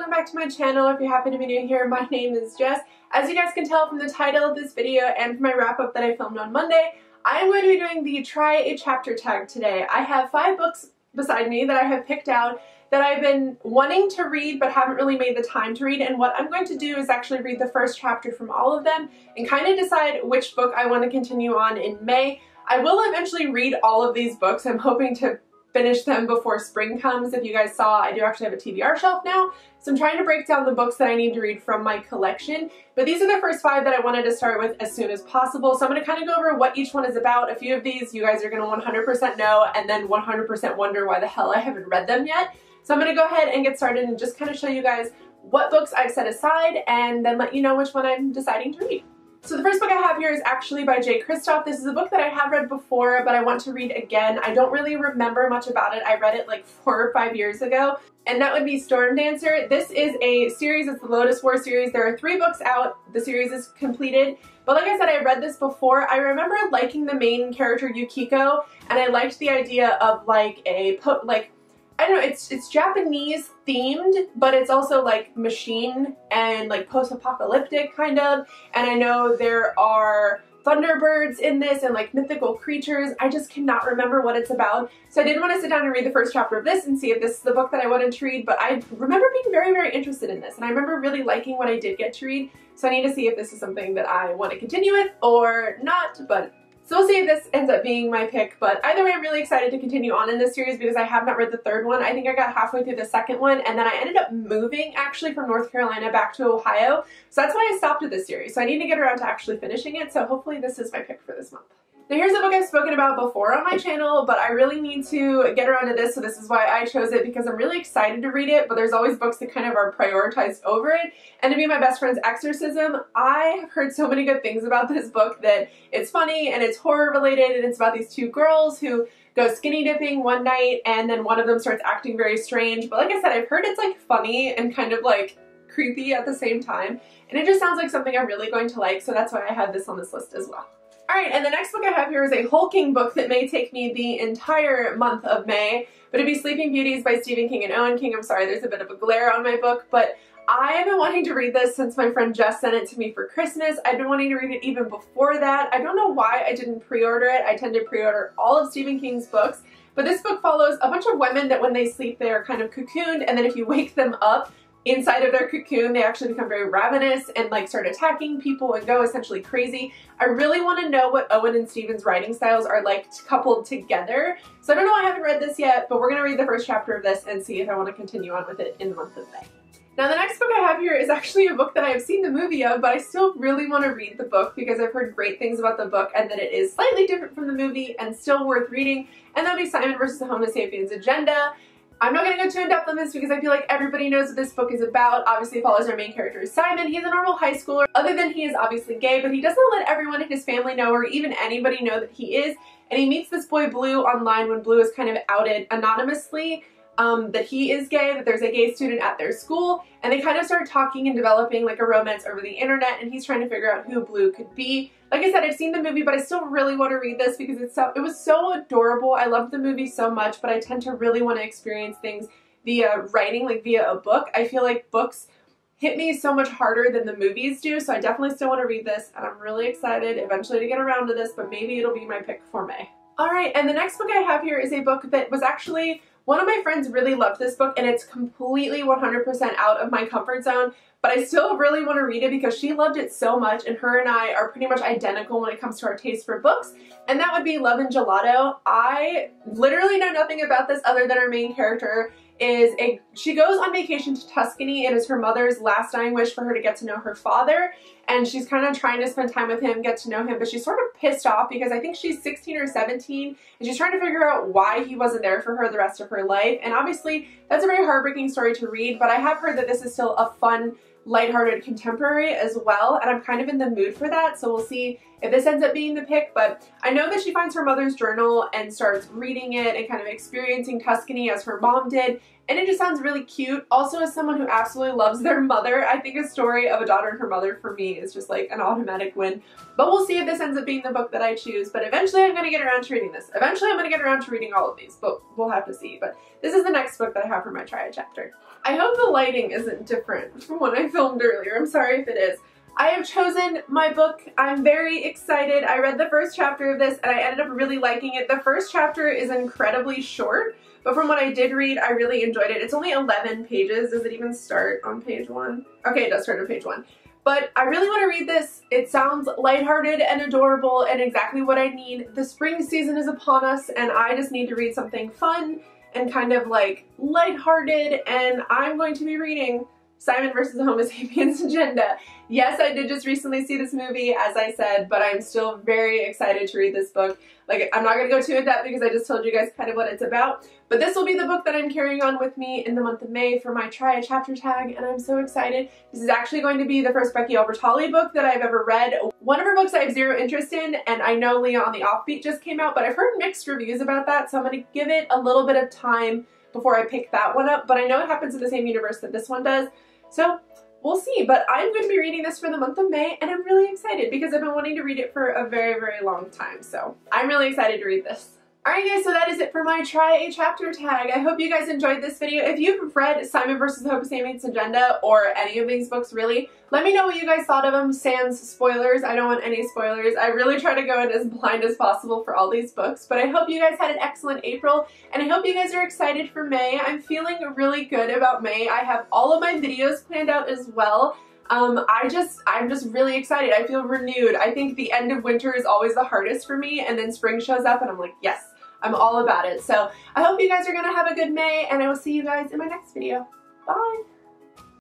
welcome back to my channel. If you happen to be new here, my name is Jess. As you guys can tell from the title of this video and from my wrap-up that I filmed on Monday, I am going to be doing the Try a Chapter tag today. I have 5 books beside me that I have picked out that I've been wanting to read but haven't really made the time to read, and what I'm going to do is actually read the first chapter from all of them and kind of decide which book I want to continue on in May. I will eventually read all of these books. I'm hoping to finish them before spring comes. If you guys saw, I do actually have a TBR shelf now, so I'm trying to break down the books that I need to read from my collection. But these are the first 5 that I wanted to start with as soon as possible, so I'm going to kind of go over what each one is about. A few of these you guys are going to 100% know and then 100% wonder why the hell I haven't read them yet. So I'm going to go ahead and get started and just kind of show you guys what books I've set aside and then let you know which one I'm deciding to read. So the first book I have here is actually by J. Kristoff. This is a book that I have read before, but I want to read again. I don't really remember much about it. I read it like 4 or 5 years ago, and that would be Stormdancer. This is a series. It's the Lotus War series. There are 3 books out. The series is completed. But like I said, I read this before. I remember liking the main character, Yukiko, and I liked the idea of like I don't know, it's Japanese themed, but it's also like machine and like post-apocalyptic kind of. And I know there are thunderbirds in this and like mythical creatures. I just cannot remember what it's about. So I did want to sit down and read the first chapter of this and see if this is the book that I wanted to read, but I remember being very, very interested in this. And I remember really liking what I did get to read. So I need to see if this is something that I want to continue with or not, but so we'll see if this ends up being my pick, but either way I'm really excited to continue on in this series because I have not read the 3rd one. I think I got halfway through the 2nd one and then I ended up moving actually from North Carolina back to Ohio. So that's why I stopped with this series. So I need to get around to actually finishing it, so hopefully this is my pick for this month. Now here's a book I've spoken about before on my channel, but I really need to get around to this, so this is why I chose it, because I'm really excited to read it, but there's always books that kind of are prioritized over it. And to be my best friend's Exorcism, I have heard so many good things about this book that it's funny and it's horror related, and it's about these 2 girls who go skinny dipping one night and then one of them starts acting very strange. But like I said, I've heard it's like funny and kind of like creepy at the same time, and it just sounds like something I'm really going to like, so that's why I had this on this list as well. Alright, and the next book I have here is a hulking book that may take me the entire month of May, but it'd be Sleeping Beauties by Stephen King and Owen King. I'm sorry, there's a bit of a glare on my book, but I have been wanting to read this since my friend Jess sent it to me for Christmas. I've been wanting to read it even before that. I don't know why I didn't pre-order it. I tend to pre-order all of Stephen King's books, but this book follows a bunch of women that when they sleep they are kind of cocooned, and then if you wake them up inside of their cocoon, they actually become very ravenous and like start attacking people and go essentially crazy. I really want to know what Owen and Stephen's writing styles are like coupled together. So I don't know, I haven't read this yet, but we're going to read the first chapter of this and see if I want to continue on with it in the month of May. Now the next book I have here is actually a book that I have seen the movie of, but I still really want to read the book because I've heard great things about the book and that it is slightly different from the movie and still worth reading, and that would be Simon vs. the Homo Sapiens Agenda. I'm not going to go too in-depth on this because I feel like everybody knows what this book is about. Obviously it follows our main character Simon. He's a normal high schooler, other than he is obviously gay, but he doesn't let everyone in his family know or even anybody know that he is. And he meets this boy Blue online when Blue is kind of outed anonymously that he is gay, that there's a gay student at their school, and they kind of start talking and developing like a romance over the internet, and he's trying to figure out who Blue could be. Like I said, I've seen the movie, but I still really want to read this because it was so adorable. I loved the movie so much, but I tend to really want to experience things via writing, like via a book. I feel like books hit me so much harder than the movies do, so I definitely still want to read this, and I'm really excited eventually to get around to this, but maybe it'll be my pick for May. Alright, and the next book I have here is a book that was actually, one of my friends really loved this book, and it's completely 100% out of my comfort zone, but I still really want to read it because she loved it so much, and her and I are pretty much identical when it comes to our taste for books, and that would be Love and Gelato. I literally know nothing about this other than our main character she goes on vacation to Tuscany. It is her mother's last dying wish for her to get to know her father, and she's kind of trying to spend time with him, get to know him, but she's sort of pissed off because I think she's 16 or 17 and she's trying to figure out why he wasn't there for her the rest of her life. And obviously that's a very heartbreaking story to read, but I have heard that this is still a fun, lighthearted contemporary as well, and I'm kind of in the mood for that, so we'll see if this ends up being the pick, but I know that she finds her mother's journal and starts reading it and kind of experiencing Tuscany as her mom did, and it just sounds really cute. Also, as someone who absolutely loves their mother, I think a story of a daughter and her mother for me is just like an automatic win. But we'll see if this ends up being the book that I choose, but eventually I'm going to get around to reading this. Eventually I'm going to get around to reading all of these, but we'll have to see. But this is the next book that I have for my Try It chapter. I hope the lighting isn't different from what I filmed earlier. I'm sorry if it is. I have chosen my book. I'm very excited. I read the first chapter of this and I ended up really liking it. The first chapter is incredibly short, but from what I did read, I really enjoyed it. It's only 11 pages. Does it even start on page 1? Okay, it does start on page 1. But I really want to read this. It sounds lighthearted and adorable and exactly what I need. The spring season is upon us and I just need to read something fun and kind of like lighthearted, and I'm going to be reading Simon vs. the Homo Sapiens Agenda. Yes, I did just recently see this movie, as I said, but I'm still very excited to read this book. Like, I'm not going to go too in depth because I just told you guys kind of what it's about, but this will be the book that I'm carrying on with me in the month of May for my Try a Chapter tag, and I'm so excited. This is actually going to be the first Becky Albertalli book that I've ever read. One of her books I have zero interest in, and I know Leah on the Offbeat just came out, but I've heard mixed reviews about that, so I'm going to give it a little bit of time before I pick that one up, but I know it happens in the same universe that this one does. So we'll see, but I'm going to be reading this for the month of May, and I'm really excited because I've been wanting to read it for a very, very long time. So I'm really excited to read this. Alright guys, so that is it for my Try a Chapter tag. I hope you guys enjoyed this video. If you've read Simon vs. the Homo Sapiens Agenda or any of these books really, let me know what you guys thought of them, sans spoilers. I don't want any spoilers. I really try to go in as blind as possible for all these books, but I hope you guys had an excellent April, and I hope you guys are excited for May. I'm feeling really good about May. I have all of my videos planned out as well. I'm just really excited. I feel renewed. I think the end of winter is always the hardest for me, and then spring shows up and I'm like, yes, I'm all about it. So I hope you guys are gonna have a good May, and I will see you guys in my next video. Bye!